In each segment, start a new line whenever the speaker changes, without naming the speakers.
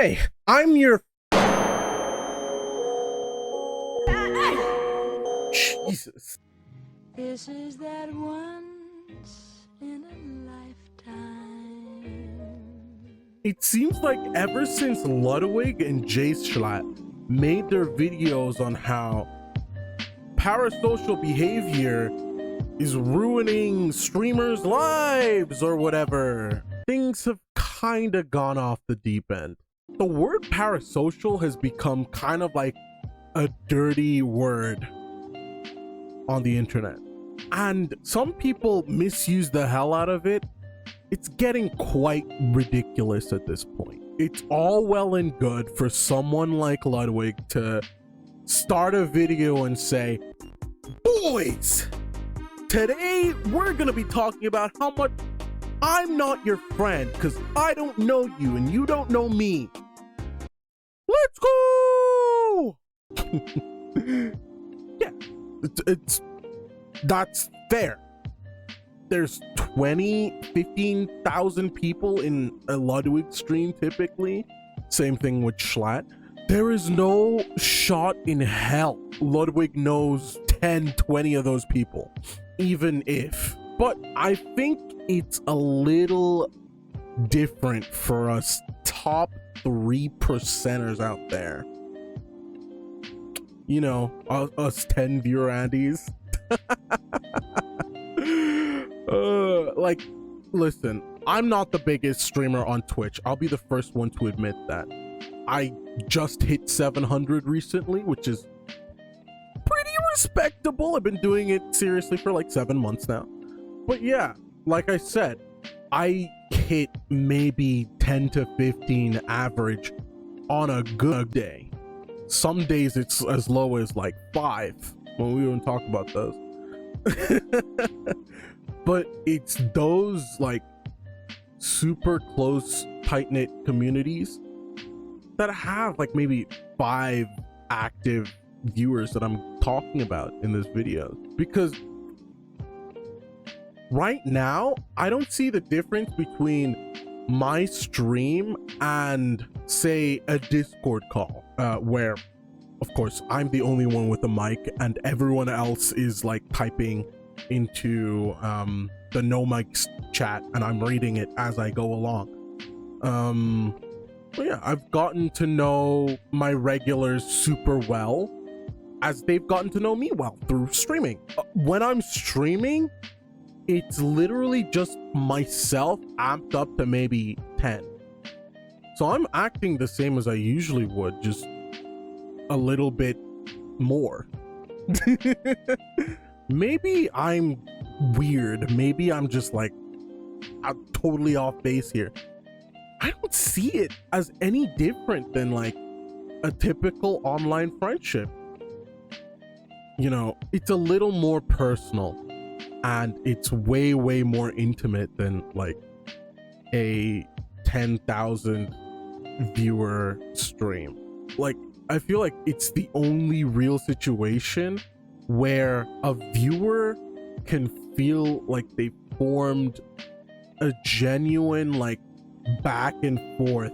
Hey, I'm your... Jesus.
This is that once in a lifetime.
It seems like ever since Ludwig and Schlatt made their videos on how parasocial behavior is ruining streamers' lives or whatever, things have kind of gone off the deep end. The word parasocial has become kind of like a dirty word on the internet, and some people misuse the hell out of it. It's getting quite ridiculous at this point. It's all well and good for someone like Ludwig to start a video and say, boys, today we're gonna be talking about how much I'm not your friend because I don't know you and you don't know me. Let's go! Yeah, that's fair. There's 15,000 people in a Ludwig stream typically. Same thing with Schlatt. There is no shot in hell Ludwig knows 10, 20 of those people, even if. But I think it's a little different for us top 3%ers out there. You know, us 10 viewer Andes. Like, listen, I'm not the biggest streamer on Twitch. I'll be the first one to admit that. I just hit 700 recently, which is pretty respectable. I've been doing it seriously for like 7 months now. But yeah, like I said, I hit maybe 10 to 15 average on a good day. Some days it's as low as like 5 when we don't talk about those. But it's those like super close, tight-knit communities that have like maybe 5 active viewers that I'm talking about in this video. Because right now, I don't see the difference between my stream and, say, a Discord call, where, of course, I'm the only one with a mic and everyone else is like typing into the no mics chat and I'm reading it as I go along. But yeah, I've gotten to know my regulars super well as they've gotten to know me well through streaming. When I'm streaming, it's literally just myself amped up to maybe 10. So I'm acting the same as I usually would, just a little bit more. Maybe I'm weird. Maybe I'm just like, I'm totally off base here. I don't see it as any different than like a typical online friendship. You know, it's a little more personal and it's way, way more intimate than like a 10,000 viewer stream. Like, I feel like it's the only real situation where a viewer can feel like they formed a genuine like back and forth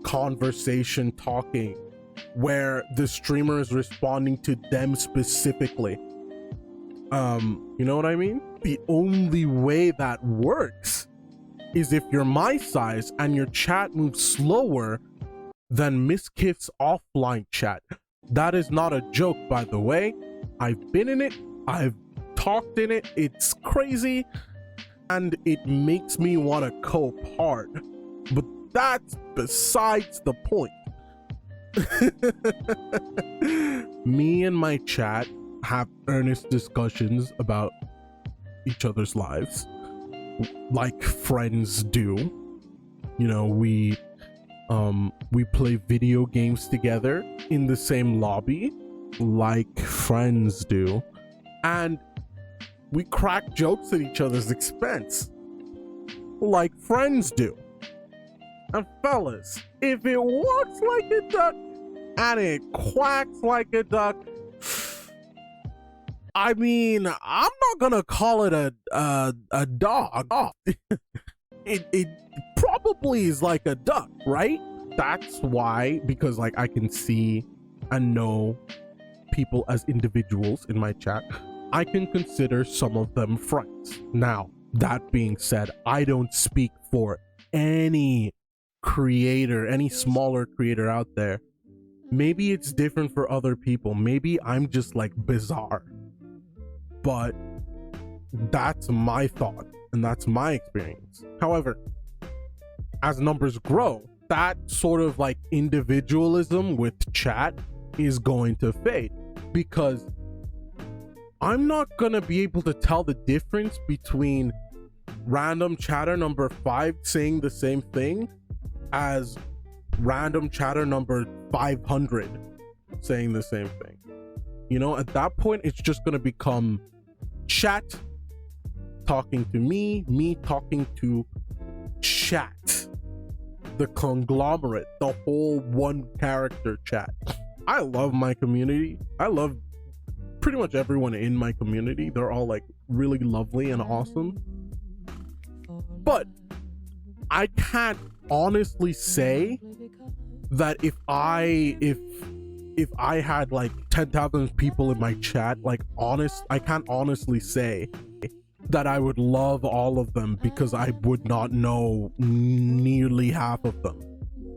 conversation talking where the streamer is responding to them specifically. You know what I mean? The only way that works is if you're my size and your chat moves slower than Miss Kiff's offline chat. That is not a joke, by the way. I've been in it, I've talked in it, it's crazy, and it makes me want to cope hard. But that's besides the point. Me and my chat have earnest discussions about each other's lives, like friends do. You know, we play video games together in the same lobby, like friends do, and we crack jokes at each other's expense, like friends do. And fellas, if it walks like a duck and it quacks like a duck, I mean, I'm not gonna call it a dog. It probably is like a duck, right? that's why, because like I can see and know people as individuals in my chat, I can consider some of them friends. Now, that being said, I don't speak for any creator, any smaller creator out there. Maybe it's different for other people. Maybe I'm just like bizarre. But that's my thought and that's my experience. However, as numbers grow, that sort of like individualism with chat is going to fade, because I'm not gonna be able to tell the difference between random chatter number 5 saying the same thing as random chatter number 500 saying the same thing. You know, at that point, it's just gonna become chat talking to me, me talking to chat, the conglomerate, the whole one character chat. I love my community. I love pretty much everyone in my community. They're all like really lovely and awesome. But I can't honestly say that if I had like 10,000 people in my chat, like I can't honestly say that I would love all of them, because I would not know nearly half of them.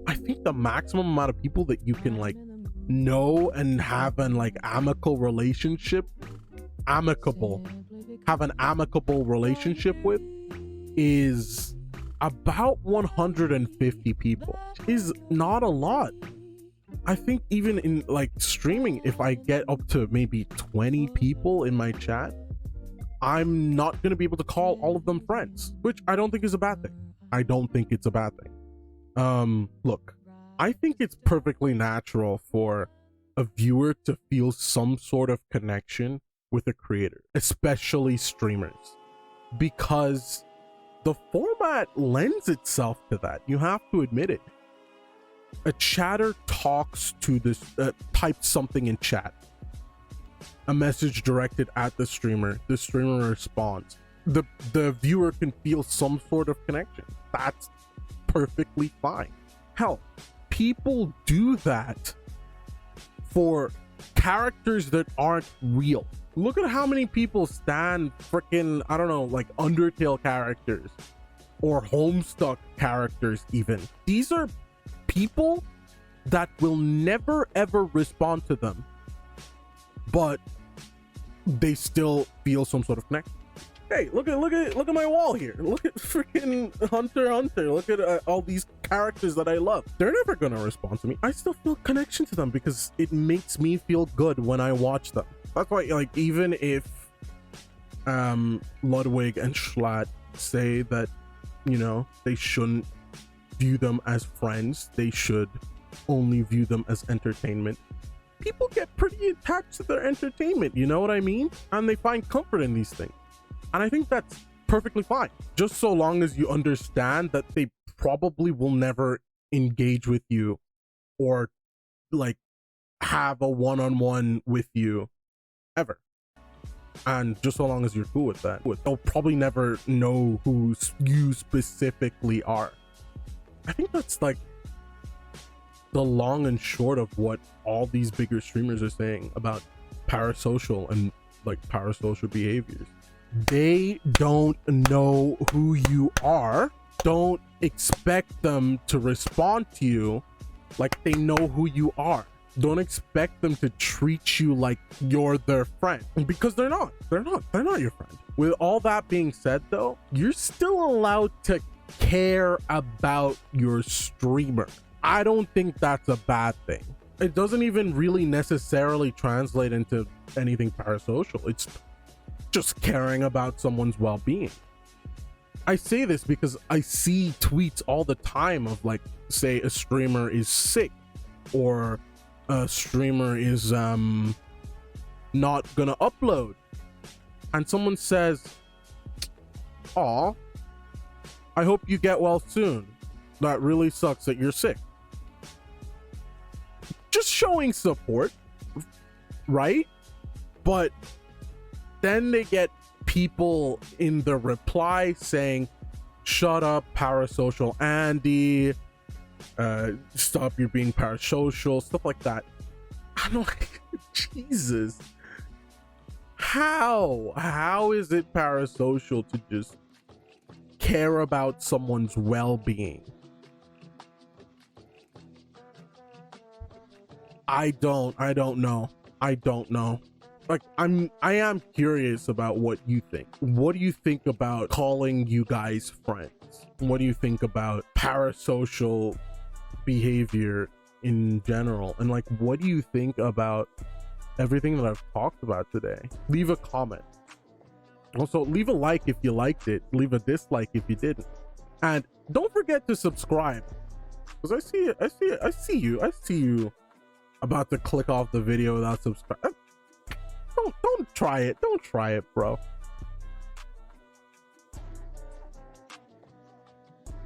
I think the maximum amount of people that you can like know and have an like amicable relationship with is about 150 people. Is not a lot. I think even in like streaming, if I get up to maybe 20 people in my chat, I'm not going to be able to call all of them friends, which I don't think is a bad thing. I don't think it's a bad thing. Look, I think it's perfectly natural for a viewer to feel some sort of connection with a creator, especially streamers, because the format lends itself to that. You have to admit it. A chatter talks to this, types something in chat, a message directed at the streamer responds. The viewer can feel some sort of connection. That's perfectly fine. Hell, people do that for characters that aren't real. Look at how many people stand freaking, I don't know, like Undertale characters or Homestuck characters even. These are people that will never ever respond to them, but they still feel some sort of connection. Hey, look at my wall here. Look at freaking Hunter x Hunter. Look at all these characters that I love. They're never gonna respond to me. I still feel connection to them because it makes me feel good when I watch them. That's why, like, even if Ludwig and Schlatt say that, you know, they shouldn't view them as friends, they should only view them as entertainment, people get pretty attached to their entertainment, you know what I mean? And they find comfort in these things. And I think that's perfectly fine, just so long as you understand that they probably will never engage with you or like have a one-on-one with you ever. And just so long as you're cool with that, they'll probably never know who you specifically are. I think that's like the long and short of what all these bigger streamers are saying about parasocial and like parasocial behaviors. They don't know who you are. Don't expect them to respond to you like they know who you are. Don't expect them to treat you like you're their friend, because they're not your friend. With all that being said though, you're still allowed to care about your streamer. I don't think that's a bad thing. It doesn't even really necessarily translate into anything parasocial. It's just caring about someone's well-being. I say this because I see tweets all the time of like, say a streamer is sick or a streamer is not gonna upload, and someone says, "Aw, I hope you get well soon. That really sucks that you're sick." Just showing support, right? But then they get people in the reply saying, "Shut up, parasocial Andy. stop you being parasocial, stuff like that. I'm like, Jesus, how is it parasocial to just care about someone's well-being? I don't know. Like, I am curious about what you think. What do you think about calling you guys friends? What do you think about parasocial behavior in general? And like, what do you think about everything that I've talked about today? Leave a comment. Also, leave a like if you liked it. Leave a dislike if you didn't. And don't forget to subscribe, because I see you about to click off the video without subscribing. Don't try it, bro.